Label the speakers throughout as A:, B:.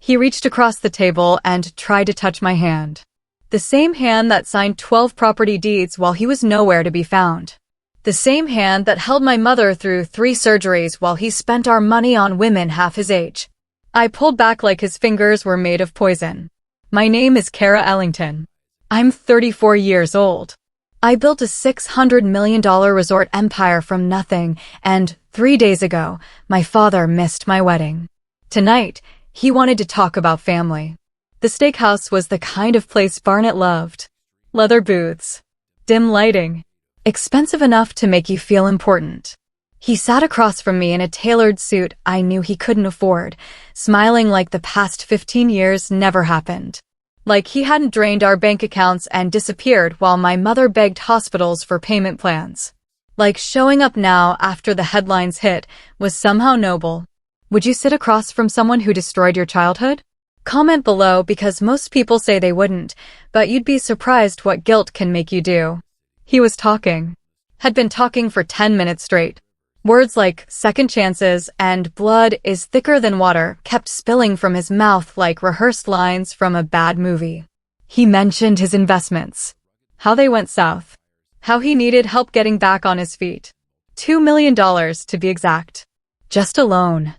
A: He reached across the table and tried to touch my hand. The same hand that signed 12 property deeds while he was nowhere to be found. The same hand that held my mother through 3 surgeries while he spent our money on women half his age. I pulled back like his fingers were made of poison. My name is Kara Ellington. I'm 34 years old. I built a $600 million resort empire from nothing, and 3 days ago, my father missed my wedding. Tonight, he wanted to talk about family. The steakhouse was the kind of place Barnett loved. Leather booths. Dim lighting. Expensive enough to make you feel important. He sat across from me in a tailored suit I knew he couldn't afford, smiling like the past 15 years never happened. Like he hadn't drained our bank accounts and disappeared while my mother begged hospitals for payment plans. Like showing up now after the headlines hit was somehow noble. Would you sit across from someone who destroyed your childhood? Comment below because most people say they wouldn't, but you'd be surprised what guilt can make you do. He was talking. Had been talking for 10 minutes straight. Words like second chances and blood is thicker than water kept spilling from his mouth like rehearsed lines from a bad movie. He mentioned his investments. How they went south. How he needed help getting back on his feet. $2 million to be exact. Just a loan.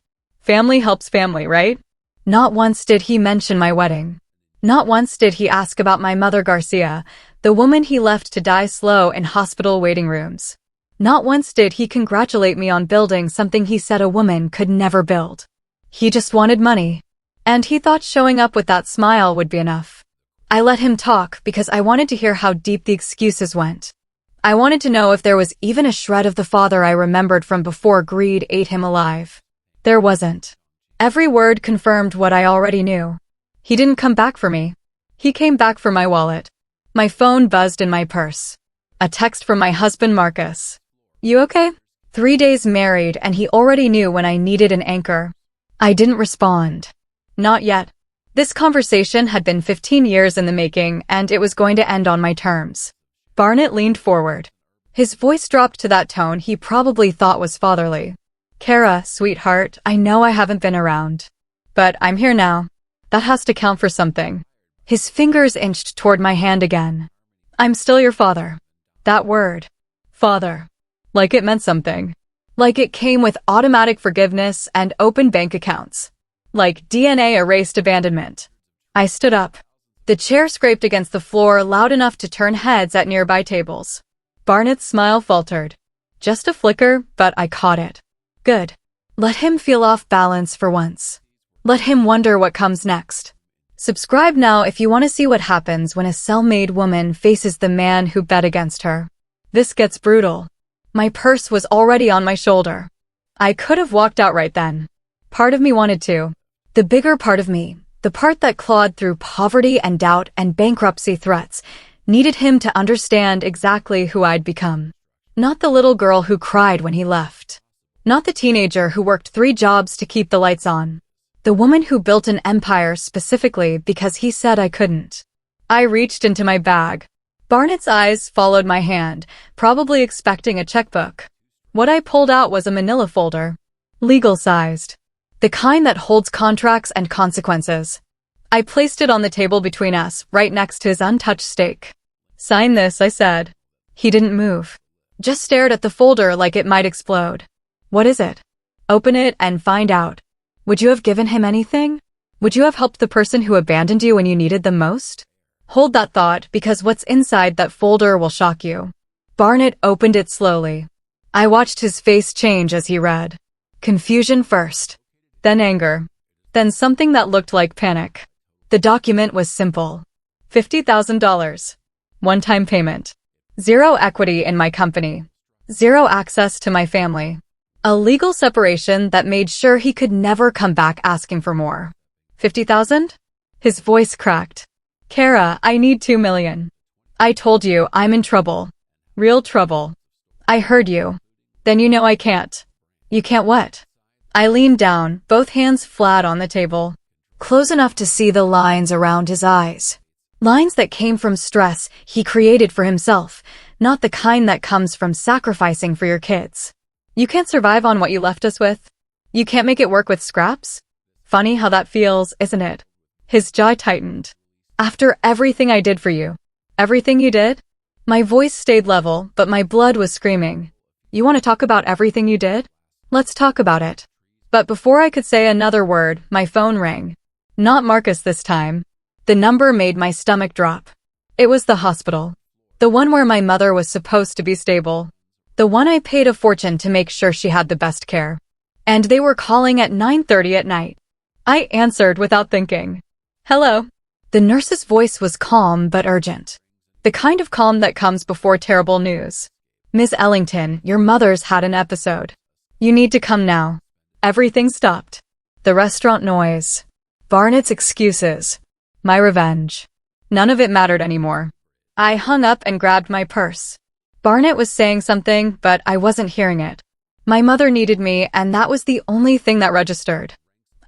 A: Family helps family, right? Not once did he mention my wedding. Not once did he ask about my mother Garcia, the woman he left to die slow in hospital waiting rooms. Not once did he congratulate me on building something he said a woman could never build. He just wanted money. And he thought showing up with that smile would be enough. I let him talk because I wanted to hear how deep the excuses went. I wanted to know if there was even a shred of the father I remembered from before greed ate him alive. There wasn't. Every word confirmed what I already knew. He didn't come back for me. He came back for my wallet. My phone buzzed in my purse. A text from my husband Marcus. You okay? 3 days married and he already knew when I needed an anchor. I didn't respond. Not yet. This conversation had been 15 years in the making and it was going to end on my terms. Barnett leaned forward. His voice dropped to that tone he probably thought was fatherly. Kara, sweetheart, I know I haven't been around. But I'm here now. That has to count for something. His fingers inched toward my hand again. I'm still your father. That word. Father. Like it meant something. Like it came with automatic forgiveness and open bank accounts. Like DNA erased abandonment. I stood up. The chair scraped against the floor loud enough to turn heads at nearby tables. Barnett's smile faltered. Just a flicker, but I caught it. Good. Let him feel off balance for once. Let him wonder what comes next. Subscribe now if you want to see what happens when a self-made woman faces the man who bet against her. This gets brutal. My purse was already on my shoulder. I could have walked out right then. Part of me wanted to. The bigger part of me, the part that clawed through poverty and doubt and bankruptcy threats, needed him to understand exactly who I'd become. Not the little girl who cried when he left. Not the teenager who worked 3 jobs to keep the lights on. The woman who built an empire specifically because he said I couldn't. I reached into my bag. Barnett's eyes followed my hand, probably expecting a checkbook. What I pulled out was a manila folder. Legal-sized. The kind that holds contracts and consequences. I placed it on the table between us, right next to his untouched steak. Sign this, I said. He didn't move. Just stared at the folder like it might explode. What is it? Open it and find out. Would you have given him anything? Would you have helped the person who abandoned you when you needed them most? Hold that thought because what's inside that folder will shock you. Barnett opened it slowly. I watched his face change as he read. Confusion first. Then anger. Then something that looked like panic. The document was simple. $50,000. One-time payment. 0 equity in my company. 0 access to my family. A legal separation that made sure he could never come back asking for more. 50,000? His voice cracked. Kara, I need 2 million. I told you I'm in trouble. Real trouble. I heard you. Then you know I can't. You can't what? I leaned down, both hands flat on the table. Close enough to see the lines around his eyes. Lines that came from stress he created for himself, not the kind that comes from sacrificing for your kids. You can't survive on what you left us with. You can't make it work with scraps. Funny how that feels, isn't it? His jaw tightened. After everything I did for you. Everything you did? My voice stayed level, but my blood was screaming. You want to talk about everything you did? Let's talk about it. But before I could say another word, my phone rang. Not Marcus this time. The number made my stomach drop. It was the hospital. The one where my mother was supposed to be stable. The one I paid a fortune to make sure she had the best care. And they were calling at 9:30 at night. I answered without thinking. Hello. The nurse's voice was calm but urgent. The kind of calm that comes before terrible news. Miss Ellington, your mother's had an episode. You need to come now. Everything stopped. The restaurant noise. Barnett's excuses. My revenge. None of it mattered anymore. I hung up and grabbed my purse. Barnett was saying something, but I wasn't hearing it. My mother needed me, and that was the only thing that registered.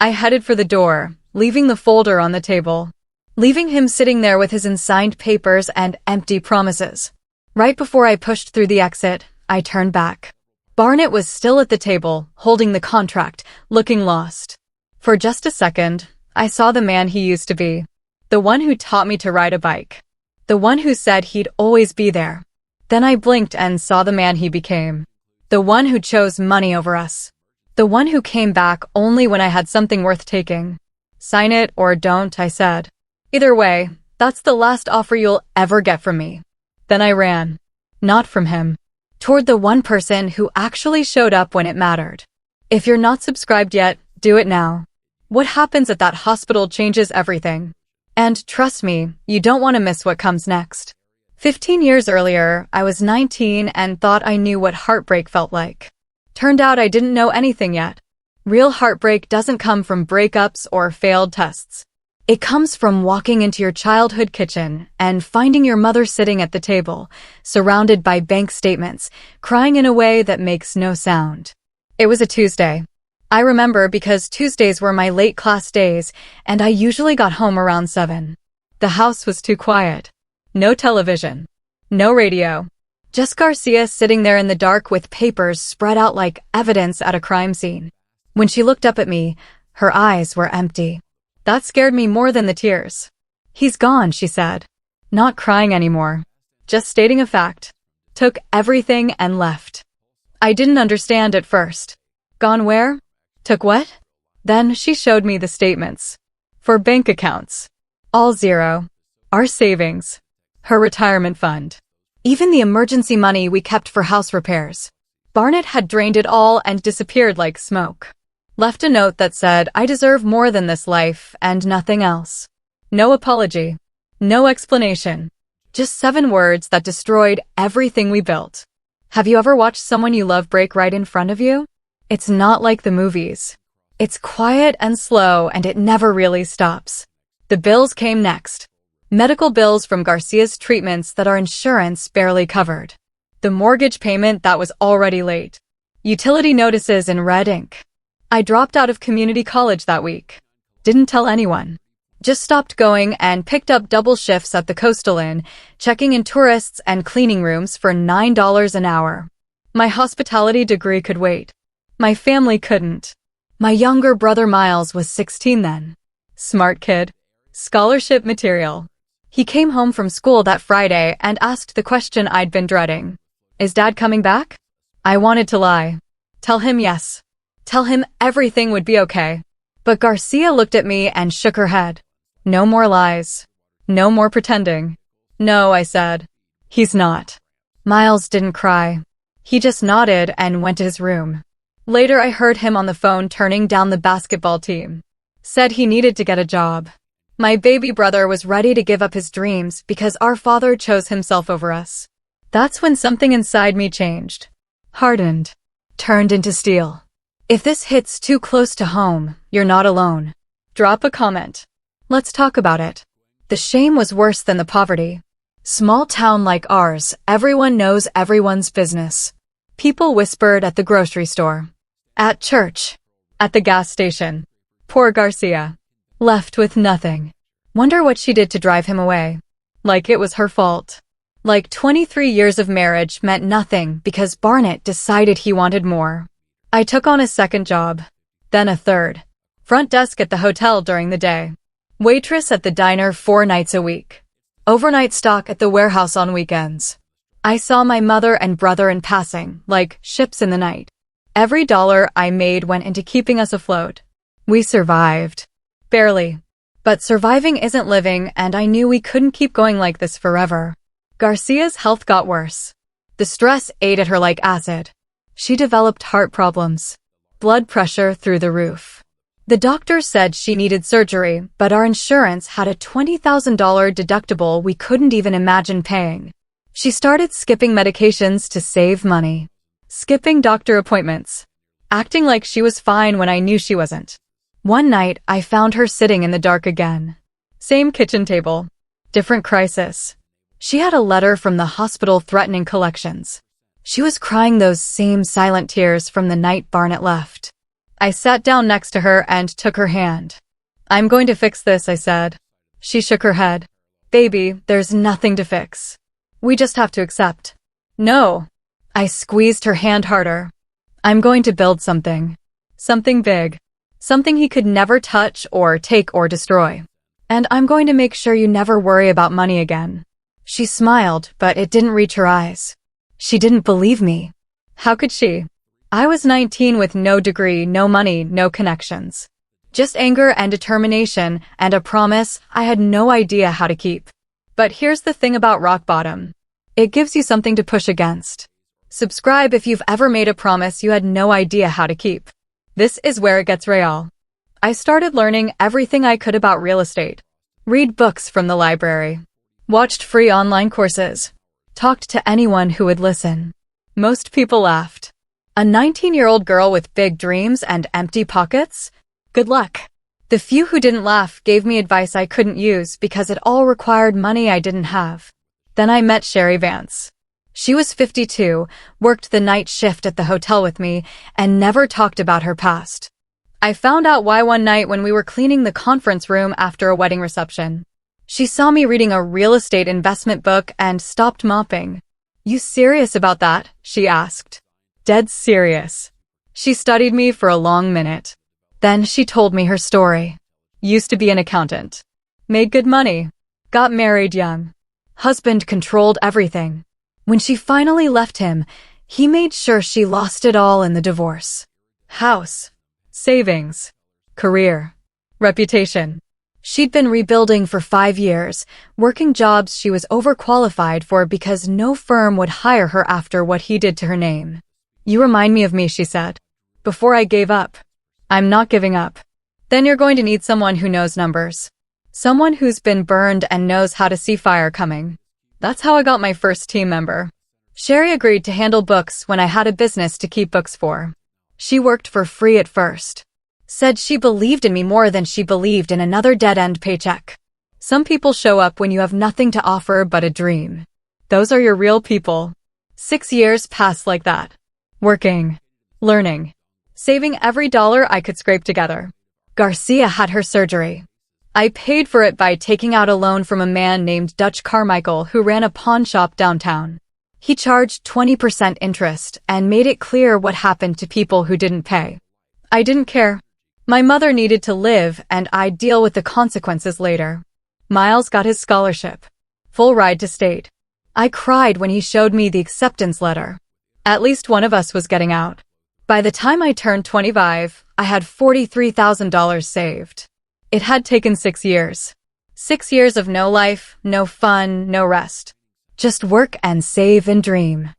A: I headed for the door, leaving the folder on the table. Leaving him sitting there with his unsigned papers and empty promises. Right before I pushed through the exit, I turned back. Barnett was still at the table, holding the contract, looking lost. For just a second, I saw the man he used to be. The one who taught me to ride a bike. The one who said he'd always be there. Then I blinked and saw the man he became. The one who chose money over us. The one who came back only when I had something worth taking. Sign it or don't, I said. Either way, that's the last offer you'll ever get from me. Then I ran. Not from him. Toward the one person who actually showed up when it mattered. If you're not subscribed yet, do it now. What happens at that hospital changes everything. And trust me, you don't want to miss what comes next. 15 years earlier, I was 19 and thought I knew what heartbreak felt like. Turned out I didn't know anything yet. Real heartbreak doesn't come from breakups or failed tests. It comes from walking into your childhood kitchen and finding your mother sitting at the table, surrounded by bank statements, crying in a way that makes no sound. It was a Tuesday. I remember because Tuesdays were my late class days, and I usually got home around 7. The house was too quiet. No television. No radio. Just Garcia sitting there in the dark with papers spread out like evidence at a crime scene. When she looked up at me, her eyes were empty. That scared me more than the tears. He's gone, she said. Not crying anymore. Just stating a fact. Took everything and left. I didn't understand at first. Gone where? Took what? Then she showed me the statements. For bank accounts. All zero. Our savings. Her retirement fund. Even the emergency money we kept for house repairs. Barnett had drained it all and disappeared like smoke. Left a note that said, I deserve more than this life and nothing else. No apology. No explanation. Just 7 words that destroyed everything we built. Have you ever watched someone you love break right in front of you? It's not like the movies. It's quiet and slow and it never really stops. The bills came next. Medical bills from Garcia's treatments that our insurance barely covered. The mortgage payment that was already late. Utility notices in red ink. I dropped out of community college that week. Didn't tell anyone. Just stopped going and picked up double shifts at the Coastal Inn, checking in tourists and cleaning rooms for $9 an hour. My hospitality degree could wait. My family couldn't. My younger brother Miles was 16 then. Smart kid. Scholarship material. He came home from school that Friday and asked the question I'd been dreading. Is Dad coming back? I wanted to lie. Tell him yes. Tell him everything would be okay. But Garcia looked at me and shook her head. No more lies. No more pretending. No, I said. He's not. Miles didn't cry. He just nodded and went to his room. Later I heard him on the phone turning down the basketball team. Said he needed to get a job. My baby brother was ready to give up his dreams because our father chose himself over us. That's when something inside me changed. Hardened. Turned into steel. If this hits too close to home, you're not alone. Drop a comment. Let's talk about it. The shame was worse than the poverty. Small town like ours, everyone knows everyone's business. People whispered at the grocery store. At church. At the gas station. Poor Garcia. Left with nothing. Wonder what she did to drive him away. Like it was her fault. Like 23 years of marriage meant nothing because Barnett decided he wanted more. I took on a second job. Then a third. Front desk at the hotel during the day. Waitress at the diner 4 nights a week. Overnight stock at the warehouse on weekends. I saw my mother and brother in passing, like ships in the night. Every dollar I made went into keeping us afloat. We survived. Barely. But surviving isn't living, and I knew we couldn't keep going like this forever. Garcia's health got worse. The stress ate at her like acid. She developed heart problems. Blood pressure through the roof. The doctor said she needed surgery, but our insurance had a $20,000 deductible we couldn't even imagine paying. She started skipping medications to save money. Skipping doctor appointments. Acting like she was fine when I knew she wasn't. One night, I found her sitting in the dark again. Same kitchen table. Different crisis. She had a letter from the hospital threatening collections. She was crying those same silent tears from the night Barnett left. I sat down next to her and took her hand. "I'm going to fix this," I said. She shook her head. "Baby, there's nothing to fix. We just have to accept." "No." I squeezed her hand harder. "I'm going to build something. Something big. Something he could never touch or take or destroy. And I'm going to make sure you never worry about money again." She smiled, but it didn't reach her eyes. She didn't believe me. How could she? I was 19 with no degree, no money, no connections. Just anger and determination and a promise I had no idea how to keep. But here's the thing about rock bottom. It gives you something to push against. Subscribe if you've ever made a promise you had no idea how to keep. This is where it gets real. I started learning everything I could about real estate. Read books from the library. Watched free online courses. Talked to anyone who would listen. Most people laughed. A 19-year-old girl with big dreams and empty pockets? Good luck. The few who didn't laugh gave me advice I couldn't use because it all required money I didn't have. Then I met Sherry Vance. She was 52, worked the night shift at the hotel with me, and never talked about her past. I found out why one night when we were cleaning the conference room after a wedding reception. She saw me reading a real estate investment book and stopped mopping. "You serious about that?" she asked. Dead serious. She studied me for a long minute. Then she told me her story. Used to be an accountant. Made good money. Got married young. Husband controlled everything. When she finally left him, he made sure she lost it all in the divorce. House. Savings. Career. Reputation. She'd been rebuilding for 5 years, working jobs she was overqualified for because no firm would hire her after what he did to her name. "You remind me of me," she said. "Before I gave up." "I'm not giving up." "Then you're going to need someone who knows numbers. Someone who's been burned and knows how to see fire coming." That's how I got my first team member. Sherry agreed to handle books when I had a business to keep books for. She worked for free at first. Said she believed in me more than she believed in another dead-end paycheck. Some people show up when you have nothing to offer but a dream. Those are your real people. 6 years passed like that. Working. Learning. Saving every dollar I could scrape together. Garcia had her surgery. I paid for it by taking out a loan from a man named Dutch Carmichael who ran a pawn shop downtown. He charged 20% interest and made it clear what happened to people who didn't pay. I didn't care. My mother needed to live and I'd deal with the consequences later. Miles got his scholarship. Full ride to state. I cried when he showed me the acceptance letter. At least one of us was getting out. By the time I turned 25, I had $43,000 saved. It had taken 6 years. 6 years of no life, no fun, no rest. Just work and save and dream.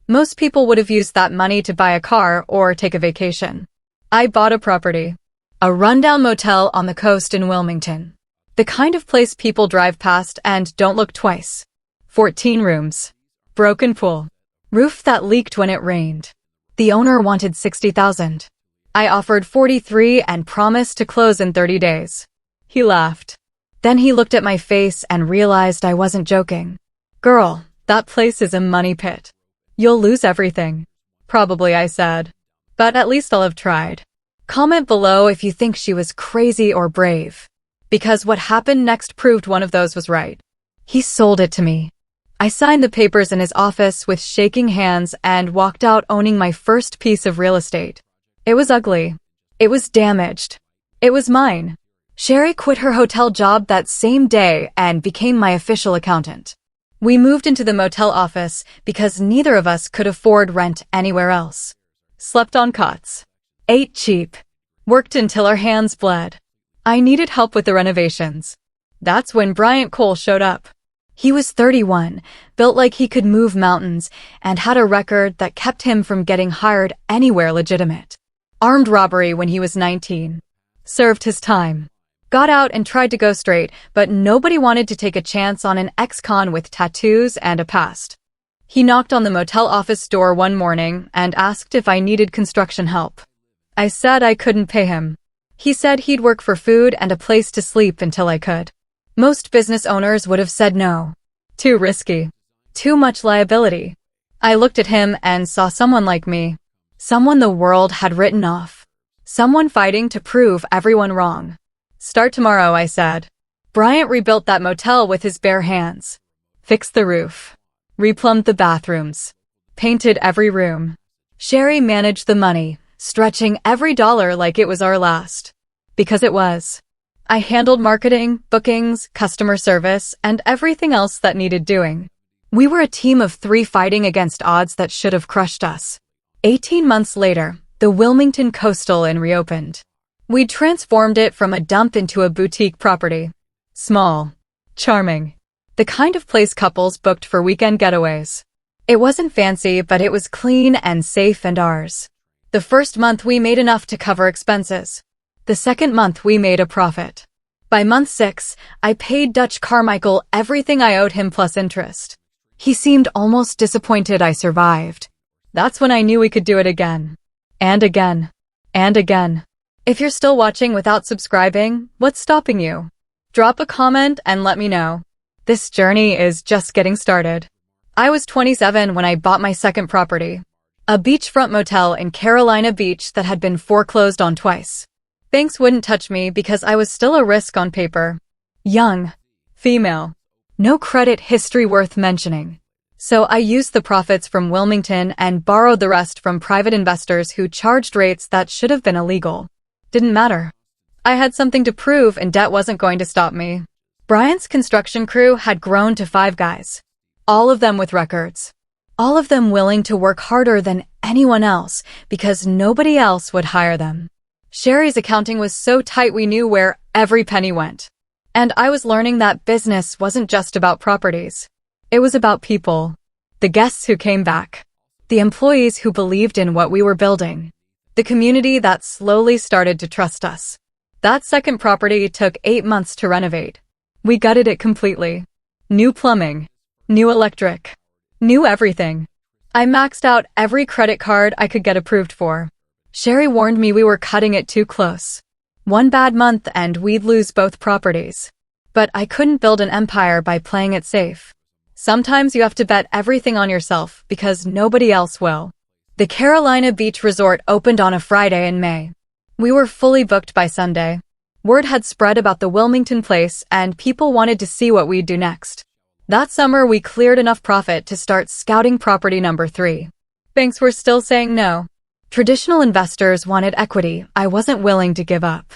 A: Most people would have used that money to buy a car or take a vacation. I bought a property. A rundown motel on the coast in Wilmington. The kind of place people drive past and don't look twice. 14 rooms. Broken pool. Roof that leaked when it rained. The owner wanted $60,000. I offered $43 and promised to close in 30 days. He laughed. Then he looked at my face and realized I wasn't joking. "Girl, that place is a money pit. You'll lose everything." "Probably," I said. "But at least I'll have tried." Comment below if you think she was crazy or brave. Because what happened next proved one of those was right. He sold it to me. I signed the papers in his office with shaking hands and walked out owning my first piece of real estate. It was ugly. It was damaged. It was mine. Sherry quit her hotel job that same day and became my official accountant. We moved into the motel office because neither of us could afford rent anywhere else. Slept on cots. Ate cheap. Worked until our hands bled. I needed help with the renovations. That's when Bryant Cole showed up. He was 31, built like he could move mountains, and had a record that kept him from getting hired anywhere legitimate. Armed robbery when he was 19. Served his time. Got out and tried to go straight, but nobody wanted to take a chance on an ex-con with tattoos and a past. He knocked on the motel office door one morning and asked if I needed construction help. I said I couldn't pay him. He said he'd work for food and a place to sleep until I could. Most business owners would have said no. Too risky. Too much liability. I looked at him and saw someone like me. Someone the world had written off. Someone fighting to prove everyone wrong. Start tomorrow, I said. Bryant rebuilt that motel with his bare hands. Fixed the roof. Replumbed the bathrooms. Painted every room. Sherry managed the money, stretching every dollar like it was our last. Because it was. I handled marketing, bookings, customer service, and everything else that needed doing. We were a team of 3 fighting against odds that should have crushed us. 18 months later, the Wilmington Coastal Inn reopened. We'd transformed it from a dump into a boutique property. Small. Charming. The kind of place couples booked for weekend getaways. It wasn't fancy, but it was clean and safe and ours. The first month we made enough to cover expenses. The second month we made a profit. By month 6, I paid Dutch Carmichael everything I owed him plus interest. He seemed almost disappointed I survived. That's when I knew we could do it again. And again. And again. If you're still watching without subscribing, what's stopping you? Drop a comment and let me know. This journey is just getting started. I was 27 when I bought my second property. A beachfront motel in Carolina Beach that had been foreclosed on twice. Banks wouldn't touch me because I was still a risk on paper. Young. Female. No credit history worth mentioning. So I used the profits from Wilmington and borrowed the rest from private investors who charged rates that should have been illegal. Didn't matter. I had something to prove and debt wasn't going to stop me. Bryant's construction crew had grown to 5 guys. All of them with records. All of them willing to work harder than anyone else because nobody else would hire them. Sherry's accounting was so tight we knew where every penny went. And I was learning that business wasn't just about properties. It was about people. The guests who came back. The employees who believed in what we were building. The community that slowly started to trust us. That second property took 8 months to renovate. We gutted it completely. New plumbing. New electric. New everything. I maxed out every credit card I could get approved for. Sherry warned me we were cutting it too close. One bad month and we'd lose both properties. But I couldn't build an empire by playing it safe. Sometimes you have to bet everything on yourself because nobody else will. The Carolina Beach Resort opened on a Friday in May. We were fully booked by Sunday. Word had spread about the Wilmington place and people wanted to see what we'd do next. That summer we cleared enough profit to start scouting property number 3. Banks were still saying no. Traditional investors wanted equity I wasn't willing to give up.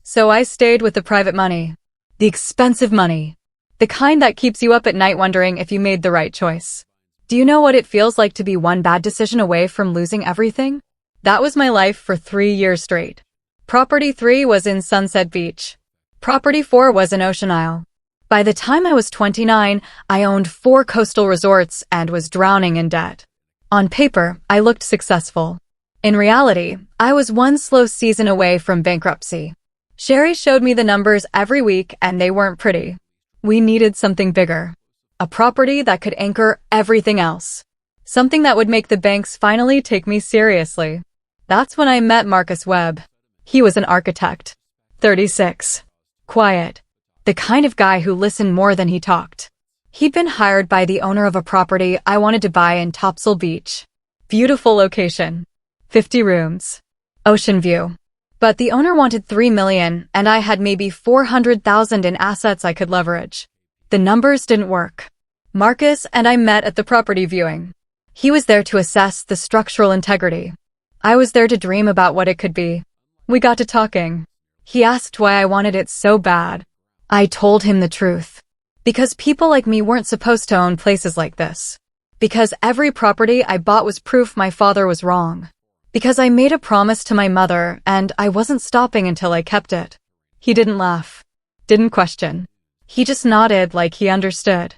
A: So I stayed with the private money. The expensive money. The kind that keeps you up at night wondering if you made the right choice. Do you know what it feels like to be one bad decision away from losing everything? That was my life for 3 years straight. Property 3 was in Sunset Beach. Property 4 was in Ocean Isle. By the time I was 29, I owned 4 coastal resorts and was drowning in debt. On paper, I looked successful. In reality, I was one slow season away from bankruptcy. Sherry showed me the numbers every week and they weren't pretty. We needed something bigger. A property that could anchor everything else. Something that would make the banks finally take me seriously. That's when I met Marcus Webb. He was an architect. 36. Quiet. The kind of guy who listened more than he talked. He'd been hired by the owner of a property I wanted to buy in Topsail Beach. Beautiful location. 50 rooms. Ocean view. But the owner wanted $3 million and I had maybe $400,000 in assets I could leverage. The numbers didn't work. Marcus and I met at the property viewing. He was there to assess the structural integrity. I was there to dream about what it could be. We got to talking. He asked why I wanted it so bad. I told him the truth. Because people like me weren't supposed to own places like this. Because every property I bought was proof my father was wrong. Because I made a promise to my mother and I wasn't stopping until I kept it. He didn't laugh. Didn't question. He just nodded like he understood.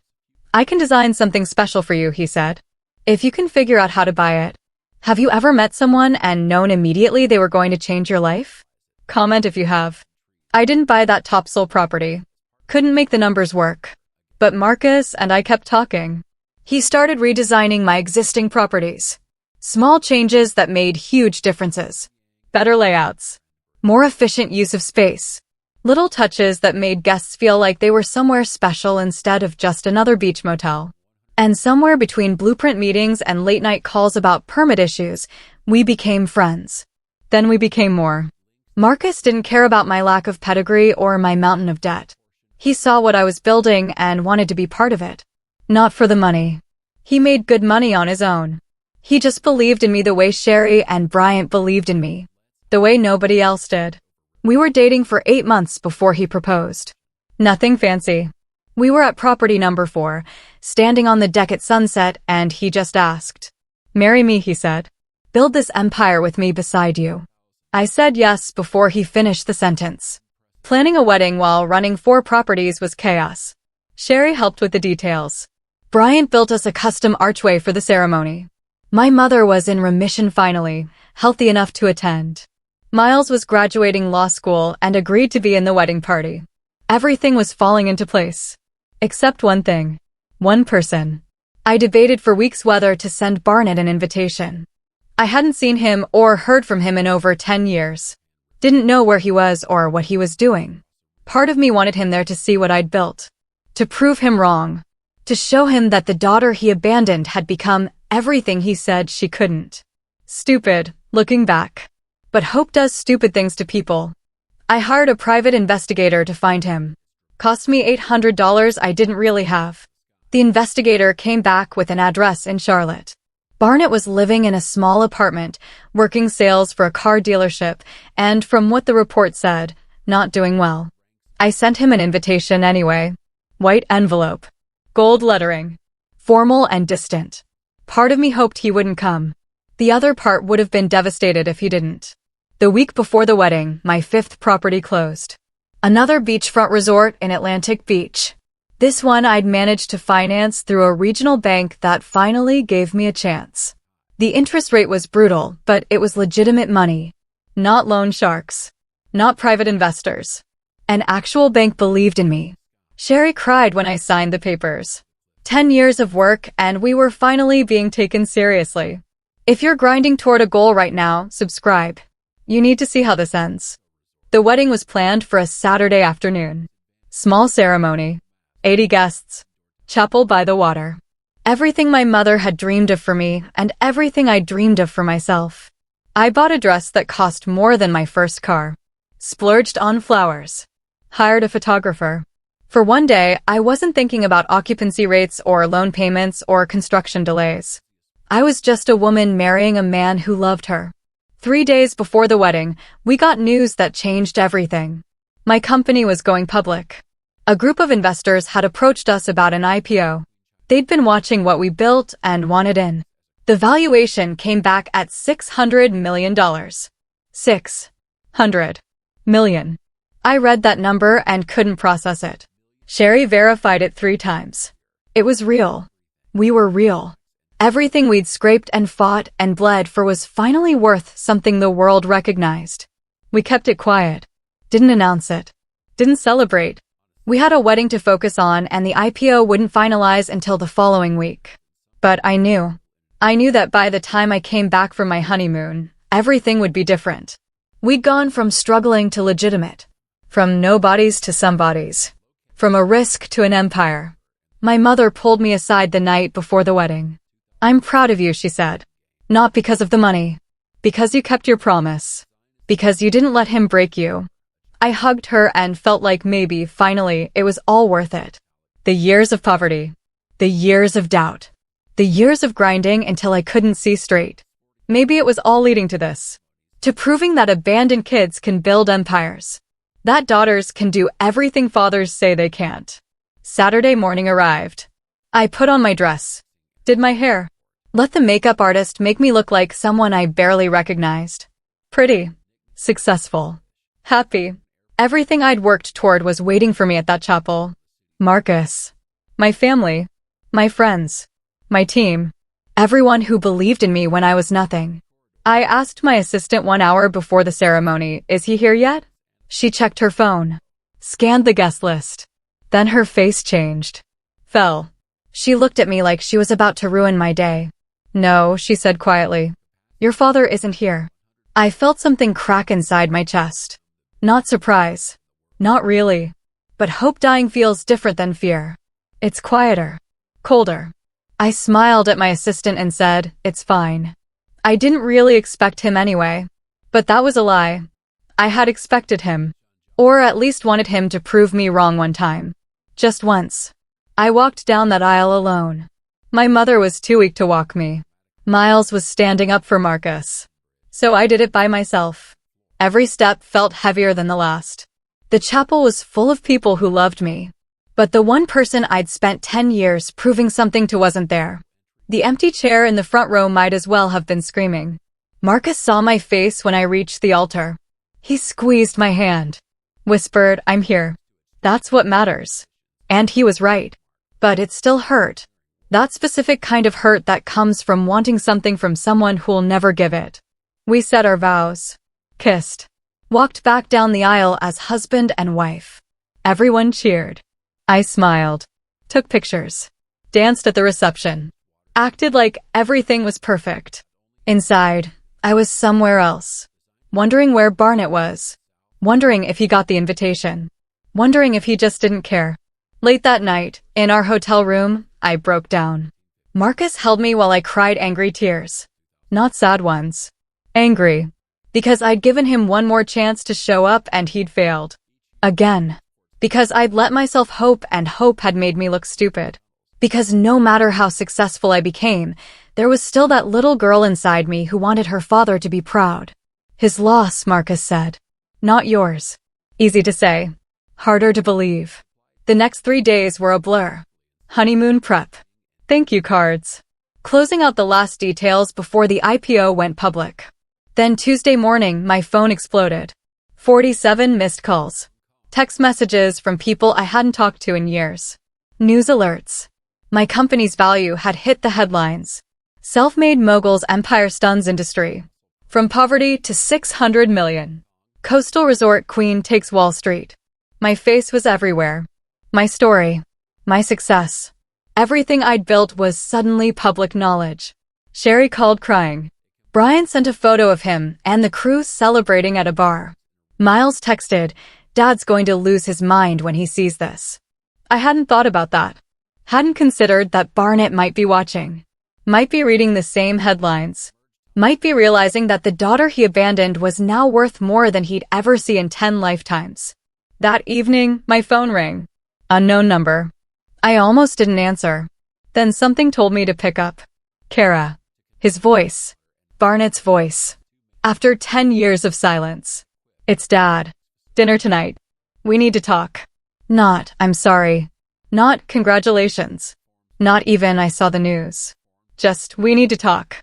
A: I can design something special for you, he said. If you can figure out how to buy it. Have you ever met someone and known immediately they were going to change your life? Comment if you have. I didn't buy that topsoil property. Couldn't make the numbers work. But Marcus and I kept talking. He started redesigning my existing properties. Small changes that made huge differences. Better layouts. More efficient use of space. Little touches that made guests feel like they were somewhere special instead of just another beach motel. And somewhere between blueprint meetings and late-night calls about permit issues, we became friends. Then we became more. Marcus didn't care about my lack of pedigree or my mountain of debt. He saw what I was building and wanted to be part of it. Not for the money. He made good money on his own. He just believed in me the way Sherry and Bryant believed in me. The way nobody else did. We were dating for 8 months before he proposed. Nothing fancy. We were at property number 4, standing on the deck at sunset, and he just asked. Marry me, he said. Build this empire with me beside you. I said yes before he finished the sentence. Planning a wedding while running 4 properties was chaos. Sherry helped with the details. Bryant built us a custom archway for the ceremony. My mother was in remission finally, healthy enough to attend. Miles was graduating law school and agreed to be in the wedding party. Everything was falling into place. Except one thing. One person. I debated for weeks whether to send Barnett an invitation. I hadn't seen him or heard from him in over 10 years. Didn't know where he was or what he was doing. Part of me wanted him there to see what I'd built. To prove him wrong. To show him that the daughter he abandoned had become everything he said she couldn't. Stupid, looking back. But hope does stupid things to people. I hired a private investigator to find him. Cost me $800 I didn't really have. The investigator came back with an address in Charlotte. Barnett was living in a small apartment, working sales for a car dealership, and from what the report said, not doing well. I sent him an invitation anyway. White envelope. Gold lettering. Formal and distant. Part of me hoped he wouldn't come. The other part would have been devastated if he didn't. The week before the wedding, my 5th property closed. Another beachfront resort in Atlantic Beach. This one I'd managed to finance through a regional bank that finally gave me a chance. The interest rate was brutal, but it was legitimate money. Not loan sharks. Not private investors. An actual bank believed in me. Sherry cried when I signed the papers. 10 years of work and we were finally being taken seriously. If you're grinding toward a goal right now, subscribe. You need to see how this ends. The wedding was planned for a Saturday afternoon. Small ceremony. 80 guests. Chapel by the water. Everything my mother had dreamed of for me and everything I dreamed of for myself. I bought a dress that cost more than my first car. Splurged on flowers. Hired a photographer. For one day, I wasn't thinking about occupancy rates or loan payments or construction delays. I was just a woman marrying a man who loved her. 3 days before the wedding, we got news that changed everything. My company was going public. A group of investors had approached us about an IPO. They'd been watching what we built and wanted in. The valuation came back at $600 million. $600 million. I read that number and couldn't process it. Sherry verified it 3 times. It was real. We were real. Everything we'd scraped and fought and bled for was finally worth something the world recognized. We kept it quiet. Didn't announce it. Didn't celebrate. We had a wedding to focus on and the IPO wouldn't finalize until the following week. But I knew. I knew that by the time I came back from my honeymoon, everything would be different. We'd gone from struggling to legitimate. From nobodies to somebodies. From a risk to an empire. My mother pulled me aside the night before the wedding. I'm proud of you, she said. Not because of the money. Because you kept your promise. Because you didn't let him break you. I hugged her and felt like maybe, finally, it was all worth it. The years of poverty. The years of doubt. The years of grinding until I couldn't see straight. Maybe it was all leading to this. To proving that abandoned kids can build empires. that daughters can do everything fathers say they can't. Saturday morning arrived. I put on my dress, did my hair, let the makeup artist make me look like someone I barely recognized. Pretty, successful, happy. Everything I'd worked toward was waiting for me at that chapel. Marcus, my family, my friends, my team, everyone who believed in me when I was nothing. I asked my assistant 1 hour before the ceremony, "Is he here yet?" She checked her phone, scanned the guest list. Then her face changed. Fell. She looked at me like she was about to ruin my day. "No," she said quietly. "Your father isn't here." I felt something crack inside my chest. Not surprise. Not really. But hope dying feels different than fear. It's quieter. Colder. I smiled at my assistant and said, "It's fine." I didn't really expect him anyway. But that was a lie. I had expected him. Or at least wanted him to prove me wrong one time. Just once. I walked down that aisle alone. My mother was too weak to walk me. Miles was standing up for Marcus. So I did it by myself. Every step felt heavier than the last. The chapel was full of people who loved me. But the one person I'd spent 10 years proving something to wasn't there. The empty chair in the front row might as well have been screaming. Marcus saw my face when I reached the altar. He squeezed my hand. Whispered, "I'm here. That's what matters." And he was right. But it still hurt. That specific kind of hurt that comes from wanting something from someone who'll never give it. We said our vows. Kissed. Walked back down the aisle as husband and wife. Everyone cheered. I smiled. Took pictures. Danced at the reception. Acted like everything was perfect. Inside, I was somewhere else. Wondering where Barnett was. Wondering if he got the invitation. Wondering if he just didn't care. Late that night, in our hotel room, I broke down. Marcus held me while I cried angry tears. Not sad ones. Angry. Because I'd given him one more chance to show up and he'd failed. Again. Because I'd let myself hope and hope had made me look stupid. Because no matter how successful I became, there was still that little girl inside me who wanted her father to be proud. His loss, Marcus said. Not yours. Easy to say. Harder to believe. The next 3 days were a blur. Honeymoon prep. Thank you cards. Closing out the last details before the IPO went public. Then Tuesday morning, my phone exploded. 47 missed calls. Text messages from people I hadn't talked to in years. News alerts. My company's value had hit the headlines. Self-made mogul's empire stuns industry. From poverty to 600 million. Coastal resort queen takes Wall Street. My face was everywhere. My story. My success. Everything I'd built was suddenly public knowledge. Sherry called crying. Brian sent a photo of him and the crew celebrating at a bar. Miles texted, "Dad's going to lose his mind when he sees this." I hadn't thought about that. Hadn't considered that Barnett might be watching. Might be reading the same headlines. Might be realizing that the daughter he abandoned was now worth more than he'd ever see in 10 lifetimes. That evening, my phone rang. Unknown number. I almost didn't answer. Then something told me to pick up. Kara. His voice. Barnett's voice. After 10 years of silence. "It's Dad. Dinner tonight. We need to talk." Not, "I'm sorry." Not, "Congratulations." Not even, "I saw the news." Just, "We need to talk."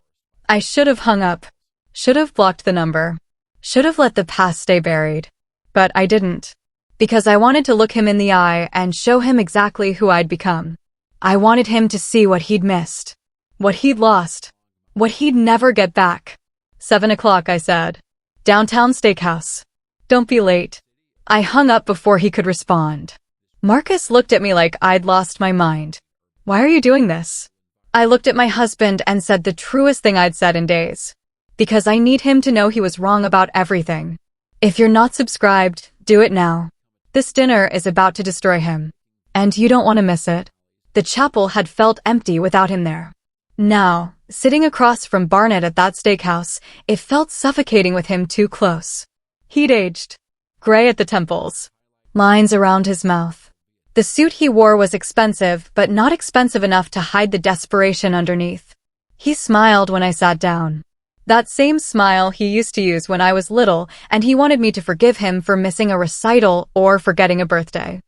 A: I should have hung up. Should have blocked the number. Should have let the past stay buried. But I didn't. Because I wanted to look him in the eye and show him exactly who I'd become. I wanted him to see what he'd missed. What he'd lost. What he'd never get back. 7 o'clock, I said. Downtown Steakhouse. Don't be late. I hung up before he could respond. Marcus looked at me like I'd lost my mind. Why are you doing this? I looked at my husband and said the truest thing I'd said in days. Because I need him to know he was wrong about everything. If you're not subscribed, do it now. This dinner is about to destroy him. And you don't want to miss it. The chapel had felt empty without him there. Now, sitting across from Barnett at that steakhouse, it felt suffocating with him too close. He'd aged. Gray at the temples. Lines around his mouth. The suit he wore was expensive, but not expensive enough to hide the desperation underneath. He smiled when I sat down. That same smile he used to use when I was little, and he wanted me to forgive him for missing a recital or forgetting a birthday.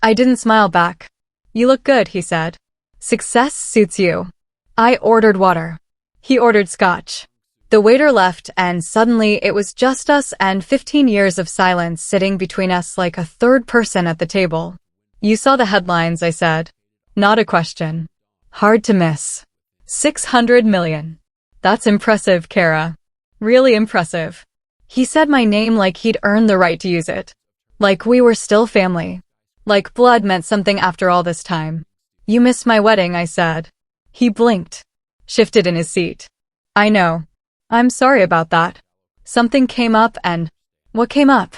A: I didn't smile back. You look good, he said. Success suits you. I ordered water. He ordered scotch. The waiter left, and suddenly it was just us and 15 years of silence sitting between us like a third person at the table. You saw the headlines, I said. Not a question. Hard to miss. 600 million. That's impressive, Kara. Really impressive. He said my name like he'd earned the right to use it. Like we were still family. Like blood meant something after all this time. You missed my wedding, I said. He blinked. Shifted in his seat. I know. I'm sorry about that. Something came up and... What came up?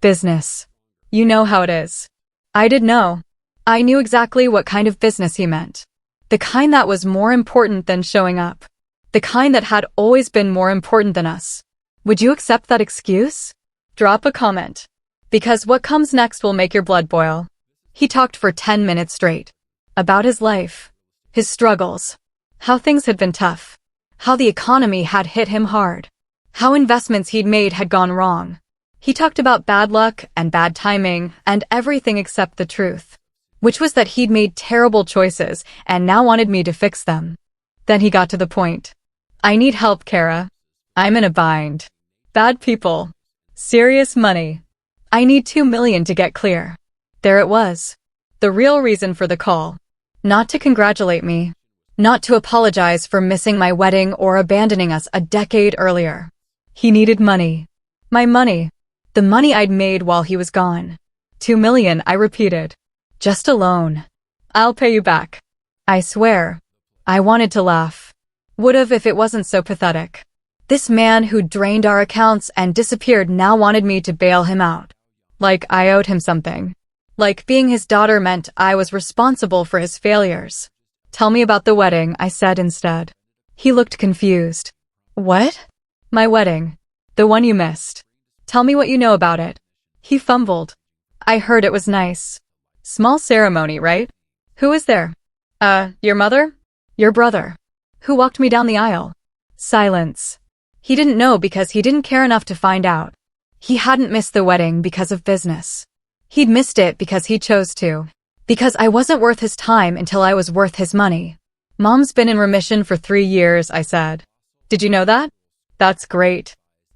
A: Business. You know how it is. I did know. I knew exactly what kind of business he meant. The kind that was more important than showing up. The kind that had always been more important than us. Would you accept that excuse? Drop a comment. Because what comes next will make your blood boil. He talked for 10 minutes straight. About his life. His struggles. How things had been tough. How the economy had hit him hard. How investments he'd made had gone wrong. He talked about bad luck and bad timing and everything except the truth. Which was that he'd made terrible choices and now wanted me to fix them. Then he got to the point. I need help, Kara. I'm in a bind. Bad people. Serious money. I need 2 million to get clear. There it was. The real reason for the call. Not to congratulate me. Not to apologize for missing my wedding or abandoning us a decade earlier. He needed money. My money. The money I'd made while he was gone. 2 million, I repeated. Just a loan. I'll pay you back. I swear. I wanted to laugh. Would've if it wasn't so pathetic. This man who drained our accounts and disappeared now wanted me to bail him out. Like I owed him something. Like being his daughter meant I was responsible for his failures. Tell me about the wedding, I said instead. He looked confused. What? My wedding. The one you missed. Tell me what you know about it. He fumbled. I heard it was nice. Small ceremony, right? Who is there? Your mother? Your brother. Who walked me down the aisle? Silence. He didn't know because he didn't care enough to find out. He hadn't missed the wedding because of business. He'd missed it because he chose to. Because I wasn't worth his time until I was worth his money. Mom's been in remission for 3 years, I said. Did you know that? That's great.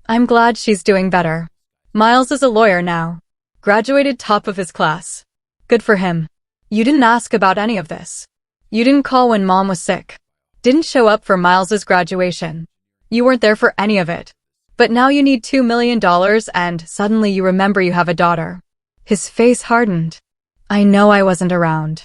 A: I'm glad she's doing better. Miles is a lawyer now. Graduated top of his class. Good for him. You didn't ask about any of this. You didn't call when Mom was sick. Didn't show up for Miles's graduation. You weren't there for any of it. But now you need $2 million and suddenly you remember you have a daughter. His face hardened. I know I wasn't around.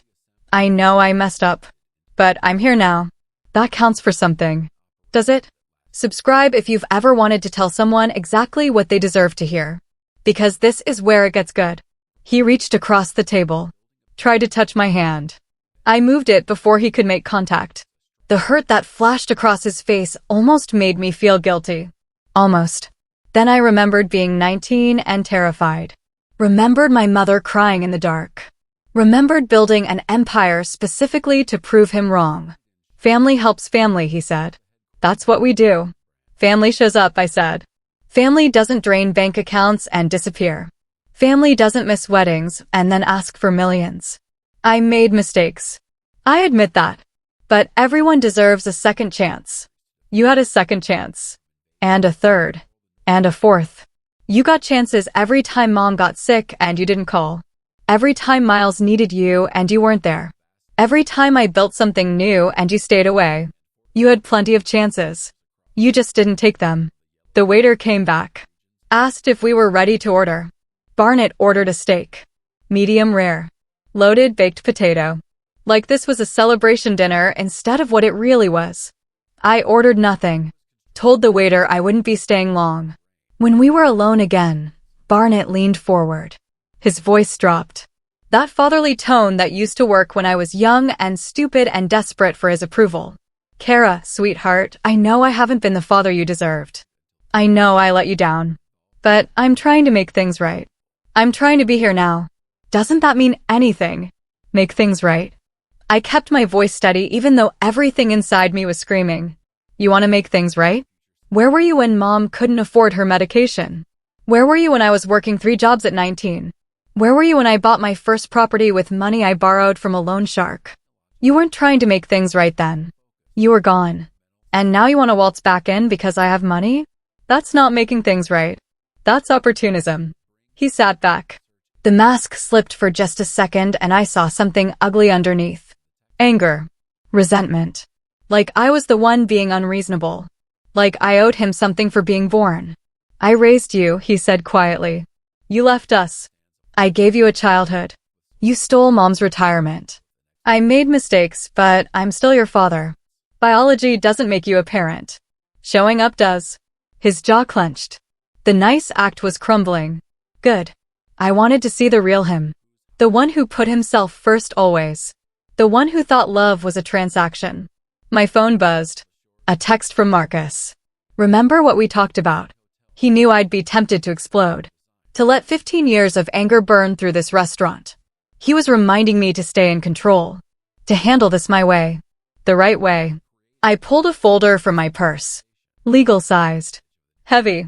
A: I know I messed up. But I'm here now. That counts for something. Does it? Subscribe if you've ever wanted to tell someone exactly what they deserve to hear. Because this is where it gets good. He reached across the table. Tried to touch my hand. I moved it before he could make contact. The hurt that flashed across his face almost made me feel guilty. Almost. Then I remembered being 19 and terrified. Remembered my mother crying in the dark. Remembered building an empire specifically to prove him wrong. Family helps family, he said. That's what we do. Family shows up, I said. Family doesn't drain bank accounts and disappear. Family doesn't miss weddings and then ask for millions. I made mistakes. I admit that. But everyone deserves a second chance. You had a second chance. And a third. And a fourth. You got chances every time Mom got sick and you didn't call. Every time Miles needed you and you weren't there. Every time I built something new and you stayed away. You had plenty of chances. You just didn't take them. The waiter came back. Asked if we were ready to order. Barnett ordered a steak. Medium rare. Loaded baked potato. Like this was a celebration dinner instead of what it really was. I ordered nothing. Told the waiter I wouldn't be staying long. When we were alone again, Barnett leaned forward. His voice dropped. That fatherly tone that used to work when I was young and stupid and desperate for his approval. Kara, sweetheart, I know I haven't been the father you deserved. I know I let you down. But I'm trying to make things right. I'm trying to be here now. Doesn't that mean anything? Make things right. I kept my voice steady even though everything inside me was screaming. You want to make things right? Where were you when mom couldn't afford her medication? Where were you when I was working 3 jobs at 19? Where were you when I bought my first property with money I borrowed from a loan shark? You weren't trying to make things right then. You were gone. And now you want to waltz back in because I have money? That's not making things right. That's opportunism. He sat back. The mask slipped for just a second and I saw something ugly underneath. Anger. Resentment. Like I was the one being unreasonable. Like I owed him something for being born. I raised you, he said quietly. You left us. I gave you a childhood. You stole mom's retirement. I made mistakes, but I'm still your father. Biology doesn't make you a parent. Showing up does. His jaw clenched. The nice act was crumbling. Good. I wanted to see the real him. The one who put himself first always. The one who thought love was a transaction. My phone buzzed. A text from Marcus. Remember what we talked about? He knew I'd be tempted to explode. To let 15 years of anger burn through this restaurant. He was reminding me to stay in control. To handle this my way. The right way. I pulled a folder from my purse. Legal-sized. Heavy.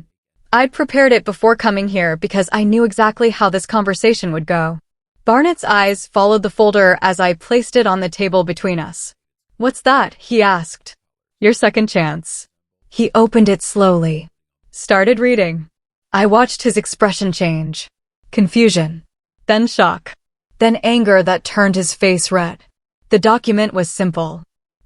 A: I'd prepared it before coming here because I knew exactly how this conversation would go. Barnett's eyes followed the folder as I placed it on the table between us. What's that? He asked. Your second chance. He opened it slowly. Started reading. I watched his expression change. Confusion. Then shock. Then anger that turned his face red. The document was simple.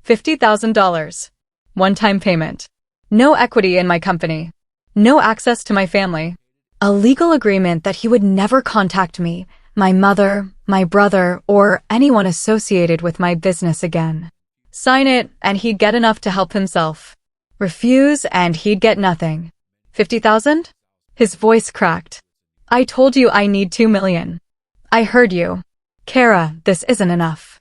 A: $50,000. One-time payment. No equity in my company. No access to my family. A legal agreement that he would never contact me, my mother, my brother, or anyone associated with my business again. Sign it, and he'd get enough to help himself. Refuse, and he'd get nothing. 50,000? His voice cracked. I told you I need 2 million. I heard you. Kara, this isn't enough.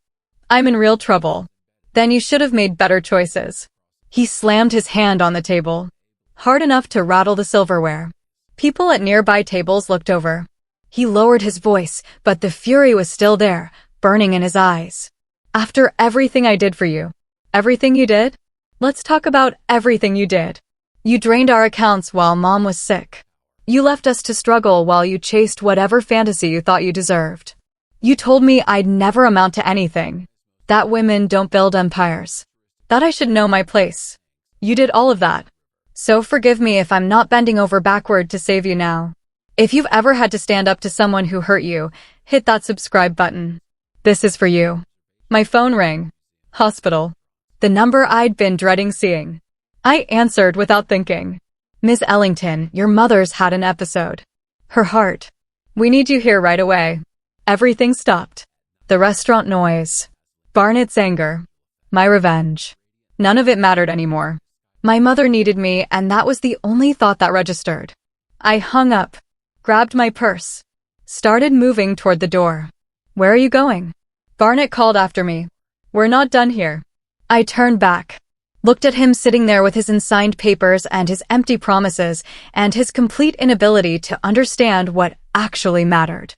A: I'm in real trouble. Then you should have made better choices. He slammed his hand on the table. Hard enough to rattle the silverware. People at nearby tables looked over. He lowered his voice, but the fury was still there, burning in his eyes. After everything I did for you. Everything you did? Let's talk about everything you did. You drained our accounts while mom was sick. You left us to struggle while you chased whatever fantasy you thought you deserved. You told me I'd never amount to anything. That women don't build empires. That I should know my place. You did all of that. So forgive me if I'm not bending over backward to save you now. If you've ever had to stand up to someone who hurt you, hit that subscribe button. This is for you. My phone rang. Hospital. The number I'd been dreading seeing. I answered without thinking. Ms. Ellington, your mother's had an episode. Her heart. We need you here right away. Everything stopped. The restaurant noise. Barnett's anger. My revenge. None of it mattered anymore. My mother needed me, and that was the only thought that registered. I hung up. Grabbed my purse. Started moving toward the door. Where are you going? Barnett called after me. We're not done here. I turned back. Looked at him sitting there with his unsigned papers and his empty promises and his complete inability to understand what actually mattered.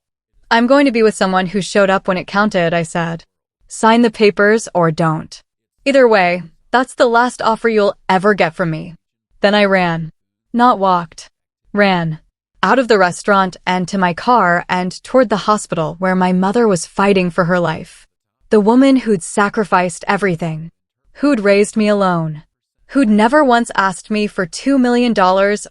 A: I'm going to be with someone who showed up when it counted, I said. Sign the papers or don't. Either way, that's the last offer you'll ever get from me. Then I ran. Not walked. Ran. Out of the restaurant and to my car and toward the hospital where my mother was fighting for her life. The woman who'd sacrificed everything. Who'd raised me alone. Who'd never once asked me for $2 million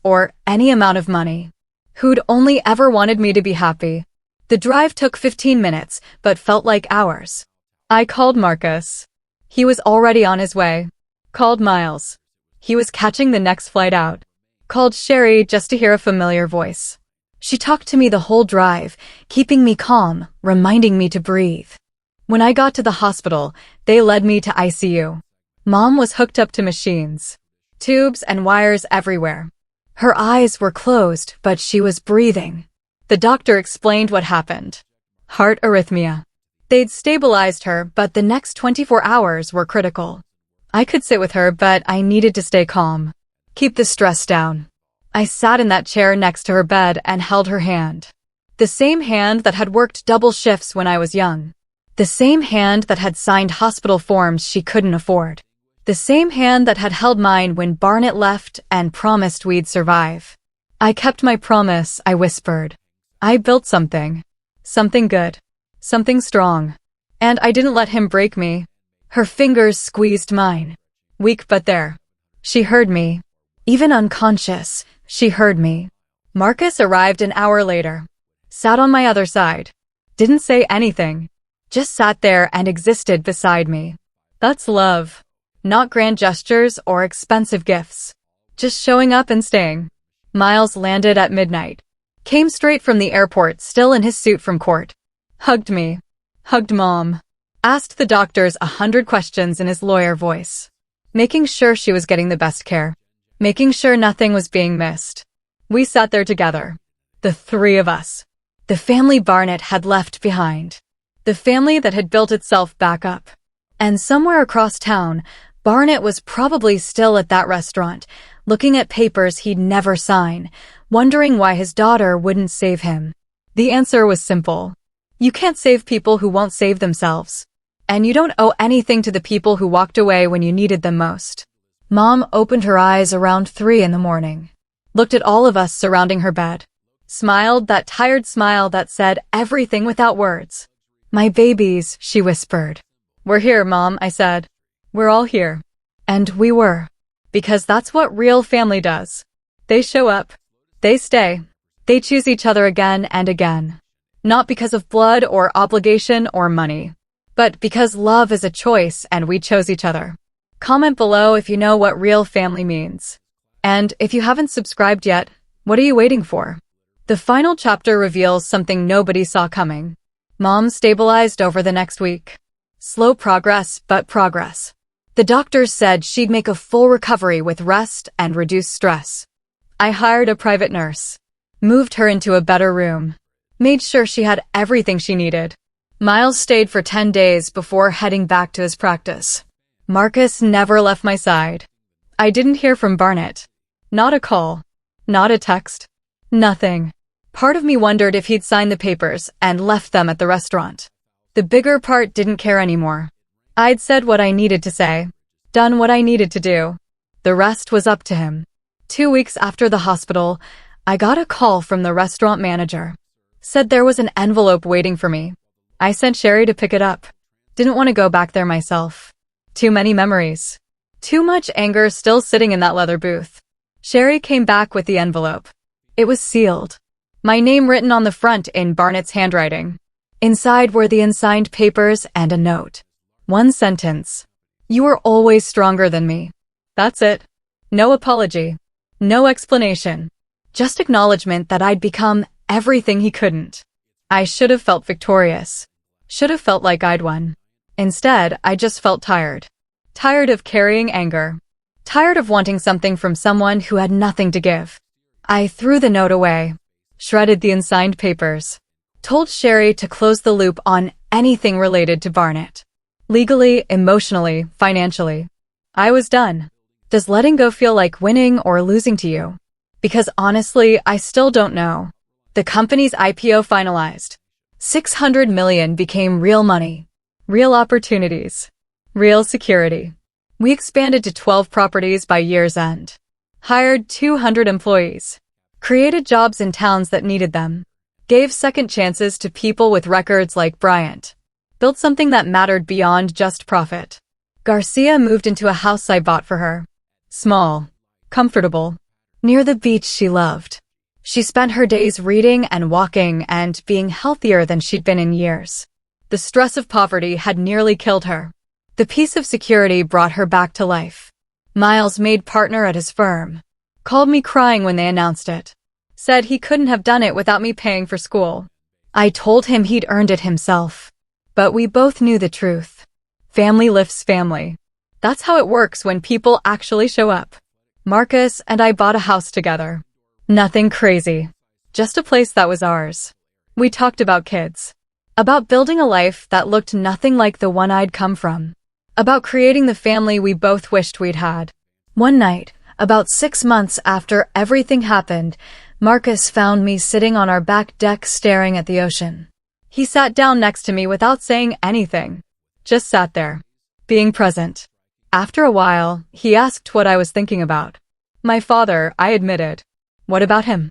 A: or any amount of money. Who'd only ever wanted me to be happy. The drive took 15 minutes, but felt like hours. I called Marcus. He was already on his way. Called Miles. He was catching the next flight out. Called Sherry just to hear a familiar voice. She talked to me the whole drive, keeping me calm, reminding me to breathe. When I got to the hospital, they led me to ICU. Mom was hooked up to machines. Tubes and wires everywhere. Her eyes were closed, but she was breathing. The doctor explained what happened. Heart arrhythmia. They'd stabilized her, but the next 24 hours were critical. I could sit with her, but I needed to stay calm. Keep the stress down. I sat in that chair next to her bed and held her hand. The same hand that had worked double shifts when I was young. The same hand that had signed hospital forms she couldn't afford. The same hand that had held mine when Barnett left and promised we'd survive. I kept my promise, I whispered. I built something. Something good. Something strong. And I didn't let him break me. Her fingers squeezed mine. Weak but there. She heard me. Even unconscious, she heard me. Marcus arrived an hour later. Sat on my other side. Didn't say anything. Just sat there and existed beside me. That's love. Not grand gestures or expensive gifts. Just showing up and staying. Miles landed at midnight. Came straight from the airport, still in his suit from court. Hugged me. Hugged Mom. Asked the doctors 100 questions in his lawyer voice. Making sure she was getting the best care. Making sure nothing was being missed. We sat there together. The three of us. The family Barnett had left behind. The family that had built itself back up. And somewhere across town, Barnett was probably still at that restaurant, looking at papers he'd never sign, wondering why his daughter wouldn't save him. The answer was simple. You can't save people who won't save themselves. And you don't owe anything to the people who walked away when you needed them most. Mom opened her eyes around 3 in the morning. Looked at all of us surrounding her bed. Smiled that tired smile that said everything without words. My babies, she whispered. We're here, Mom, I said. We're all here. And we were. Because that's what real family does. They show up. They stay. They choose each other again and again. Not because of blood or obligation or money. But because love is a choice and we chose each other. Comment below if you know what real family means. And if you haven't subscribed yet, what are you waiting for? The final chapter reveals something nobody saw coming. Mom stabilized over the next week. Slow progress, but progress. The doctors said she'd make a full recovery with rest and reduced stress. I hired a private nurse. Moved her into a better room. Made sure she had everything she needed. Miles stayed for 10 days before heading back to his practice. Marcus never left my side. I didn't hear from Barnett. Not a call. Not a text. Nothing. Part of me wondered if he'd signed the papers and left them at the restaurant. The bigger part didn't care anymore. I'd said what I needed to say. Done what I needed to do. The rest was up to him. 2 weeks after the hospital, I got a call from the restaurant manager. Said there was an envelope waiting for me. I sent Sherry to pick it up. Didn't want to go back there myself. Too many memories. Too much anger still sitting in that leather booth. Sherry came back with the envelope. It was sealed. My name written on the front in Barnett's handwriting. Inside were the unsigned papers and a note. One sentence. You were always stronger than me. That's it. No apology. No explanation. Just acknowledgement that I'd become everything he couldn't. I should have felt victorious. Should have felt like I'd won. Instead, I just felt tired. Tired of carrying anger. Tired of wanting something from someone who had nothing to give. I threw the note away. Shredded the unsigned papers. Told Sherry to close the loop on anything related to Barnett. Legally, emotionally, financially. I was done. Does letting go feel like winning or losing to you? Because honestly, I still don't know. The company's IPO finalized. $600 million became real money. Real opportunities. Real security. We expanded to 12 properties by year's end. Hired 200 employees. Created jobs in towns that needed them. Gave second chances to people with records like Bryant. Built something that mattered beyond just profit. Garcia moved into a house I bought for her. Small. Comfortable. Near the beach she loved. She spent her days reading and walking and being healthier than she'd been in years. The stress of poverty had nearly killed her. The peace of security brought her back to life. Miles made partner at his firm. Called me crying when they announced it. Said he couldn't have done it without me paying for school. I told him he'd earned it himself. But we both knew the truth. Family lifts family. That's how it works when people actually show up. Marcus and I bought a house together. Nothing crazy. Just a place that was ours. We talked about kids. About building a life that looked nothing like the one I'd come from. About creating the family we both wished we'd had. One night, about 6 months after everything happened, Marcus found me sitting on our back deck staring at the ocean. He sat down next to me without saying anything. Just sat there. Being present. After a while, he asked what I was thinking about. My father, I admitted. What about him?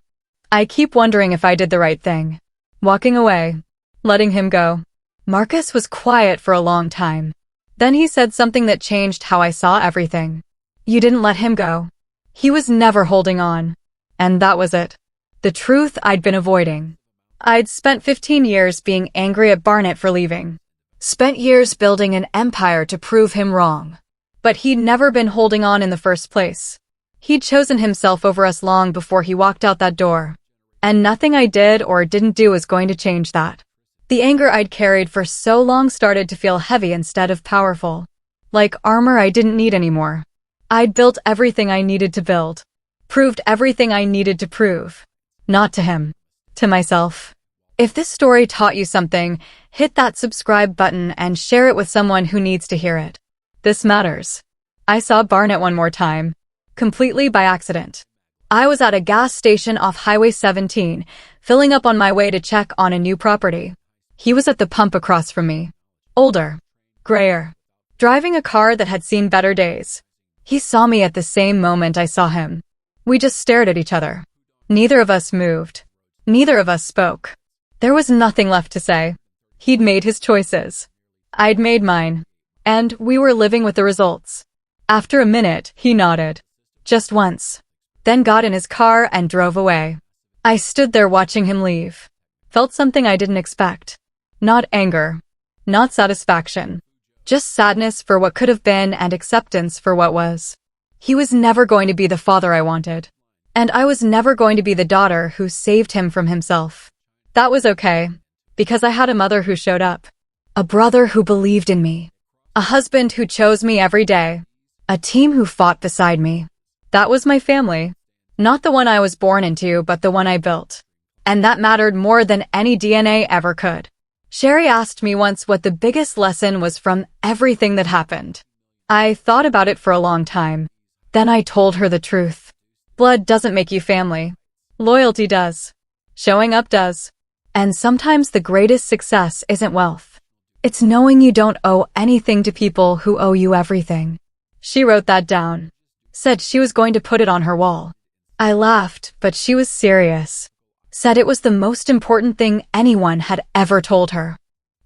A: I keep wondering if I did the right thing. Walking away. Letting him go. Marcus was quiet for a long time. Then he said something that changed how I saw everything. You didn't let him go. He was never holding on. And that was it. The truth I'd been avoiding. I'd spent 15 years being angry at Barnett for leaving. Spent years building an empire to prove him wrong. But he'd never been holding on in the first place. He'd chosen himself over us long before he walked out that door. And nothing I did or didn't do was going to change that. The anger I'd carried for so long started to feel heavy instead of powerful. Like armor I didn't need anymore. I'd built everything I needed to build. Proved everything I needed to prove. Not to him. To myself. If this story taught you something, hit that subscribe button and share it with someone who needs to hear it. This matters. I saw Barnett one more time. Completely by accident. I was at a gas station off Highway 17, filling up on my way to check on a new property. He was at the pump across from me. Older. Grayer. Driving a car that had seen better days. He saw me at the same moment I saw him. We just stared at each other. Neither of us moved. Neither of us spoke. There was nothing left to say. He'd made his choices. I'd made mine. And we were living with the results. After a minute, he nodded. Just once. Then got in his car and drove away. I stood there watching him leave. Felt something I didn't expect. Not anger. Not satisfaction. Just sadness for what could have been and acceptance for what was. He was never going to be the father I wanted. And I was never going to be the daughter who saved him from himself. That was okay, because I had a mother who showed up. A brother who believed in me. A husband who chose me every day. A team who fought beside me. That was my family. Not the one I was born into, but the one I built. And that mattered more than any DNA ever could. Sherry asked me once what the biggest lesson was from everything that happened. I thought about it for a long time. Then I told her the truth. Blood doesn't make you family. Loyalty does. Showing up does. And sometimes the greatest success isn't wealth. It's knowing you don't owe anything to people who owe you everything. She wrote that down. Said she was going to put it on her wall. I laughed, but she was serious. Said it was the most important thing anyone had ever told her.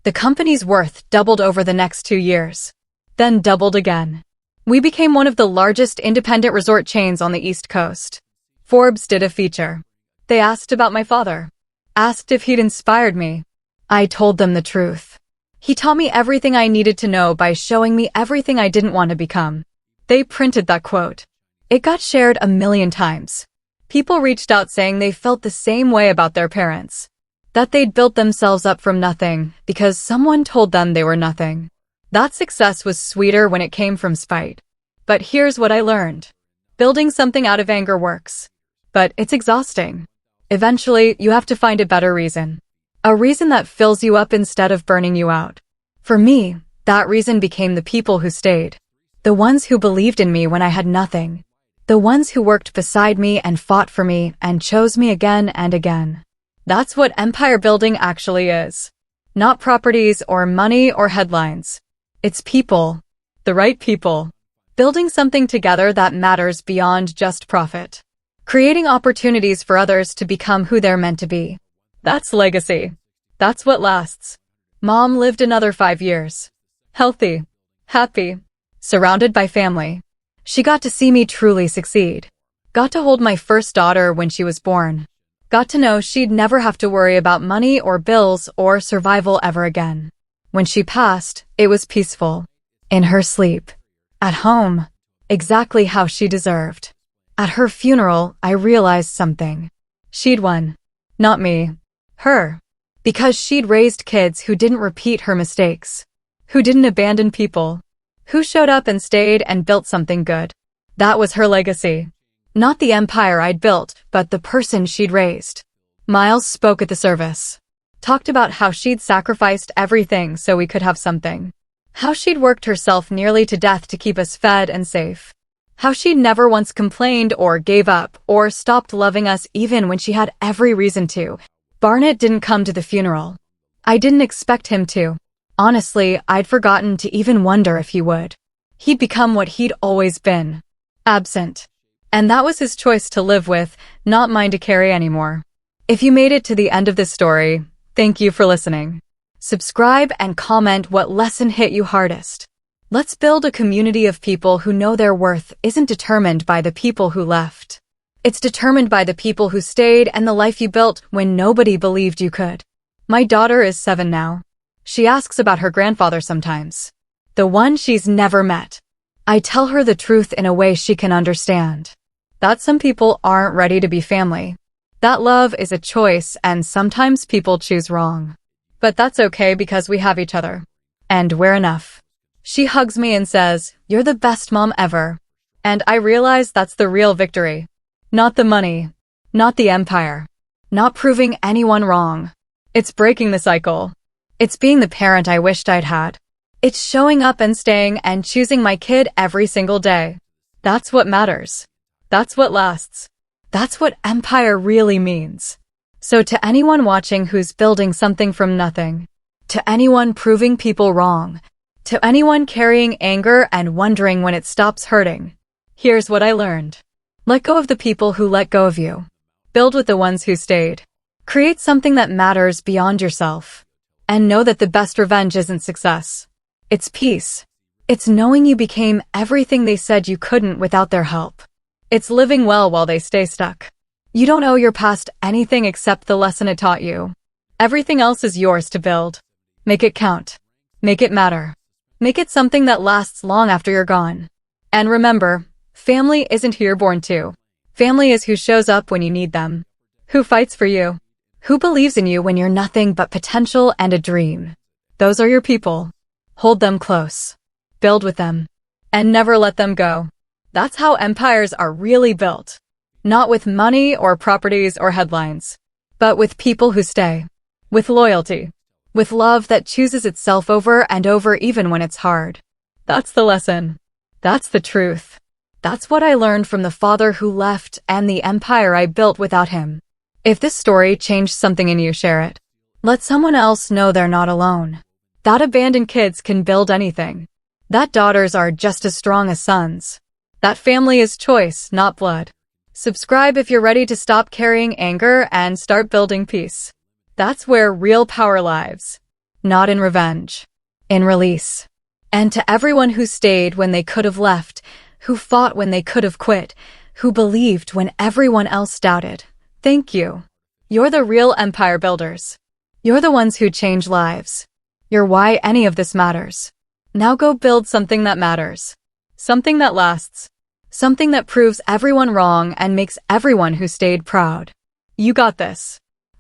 A: The company's worth doubled over the next 2 years. Then doubled again. We became one of the largest independent resort chains on the East Coast. Forbes did a feature. They asked about my father. Asked if he'd inspired me. I told them the truth. He taught me everything I needed to know by showing me everything I didn't want to become. They printed that quote. It got shared 1,000,000 times. People reached out saying they felt the same way about their parents. That they'd built themselves up from nothing because someone told them they were nothing. That success was sweeter when it came from spite. But here's what I learned. Building something out of anger works. But it's exhausting. Eventually, you have to find a better reason. A reason that fills you up instead of burning you out. For me, that reason became the people who stayed. The ones who believed in me when I had nothing. The ones who worked beside me and fought for me and chose me again and again. That's what empire building actually is. Not properties or money or headlines. It's people. The right people. Building something together that matters beyond just profit. Creating opportunities for others to become who they're meant to be. That's legacy. That's what lasts. Mom lived another 5 years. Healthy. Happy. Surrounded by family. She got to see me truly succeed. Got to hold my first daughter when she was born. Got to know she'd never have to worry about money or bills or survival ever again. When she passed, it was peaceful. In her sleep. At home. Exactly how she deserved. At her funeral, I realized something. She'd won. Not me. Her. Because she'd raised kids who didn't repeat her mistakes. Who didn't abandon people. Who showed up and stayed and built something good. That was her legacy. Not the empire I'd built, but the person she'd raised. Miles spoke at the service. Talked about how she'd sacrificed everything so we could have something. How she'd worked herself nearly to death to keep us fed and safe. How she'd never once complained or gave up or stopped loving us even when she had every reason to. Barnett didn't come to the funeral. I didn't expect him to. Honestly, I'd forgotten to even wonder if he would. He'd become what he'd always been. Absent. And that was his choice to live with, not mine to carry anymore. If you made it to the end of this story, thank you for listening. Subscribe and comment what lesson hit you hardest. Let's build a community of people who know their worth isn't determined by the people who left. It's determined by the people who stayed and the life you built when nobody believed you could. My daughter is 7 now. She asks about her grandfather sometimes. The one she's never met. I tell her the truth in a way she can understand. That some people aren't ready to be family. That love is a choice and sometimes people choose wrong. But that's okay because we have each other. And we're enough. She hugs me and says, "You're the best mom ever." And I realize that's the real victory. Not the money. Not the empire. Not proving anyone wrong. It's breaking the cycle. It's being the parent I wished I'd had. It's showing up and staying and choosing my kid every single day. That's what matters. That's what lasts. That's what empire really means. So to anyone watching who's building something from nothing, to anyone proving people wrong, to anyone carrying anger and wondering when it stops hurting, here's what I learned. Let go of the people who let go of you. Build with the ones who stayed. Create something that matters beyond yourself. And know that the best revenge isn't success. It's peace. It's knowing you became everything they said you couldn't without their help. It's living well while they stay stuck. You don't owe your past anything except the lesson it taught you. Everything else is yours to build. Make it count. Make it matter. Make it something that lasts long after you're gone. And remember, family isn't who you're born to. Family is who shows up when you need them. Who fights for you. Who believes in you when you're nothing but potential and a dream. Those are your people. Hold them close. Build with them. And never let them go. That's how empires are really built. Not with money or properties or headlines, but with people who stay. With loyalty. With love that chooses itself over and over even when it's hard. That's the lesson. That's the truth. That's what I learned from the father who left and the empire I built without him. If this story changed something in you, share it. Let someone else know they're not alone. That abandoned kids can build anything. That daughters are just as strong as sons. That family is choice, not blood. Subscribe if you're ready to stop carrying anger and start building peace. That's where real power lives. Not in revenge. In release. And to everyone who stayed when they could have left, who fought when they could have quit, who believed when everyone else doubted, thank you. You're the real empire builders. You're the ones who change lives. You're why any of this matters. Now go build something that matters. Something that lasts. Something that proves everyone wrong and makes everyone who stayed proud. You got this.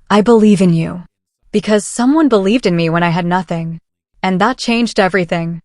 A: I believe in you. Because someone believed in me when I had nothing. And that changed everything.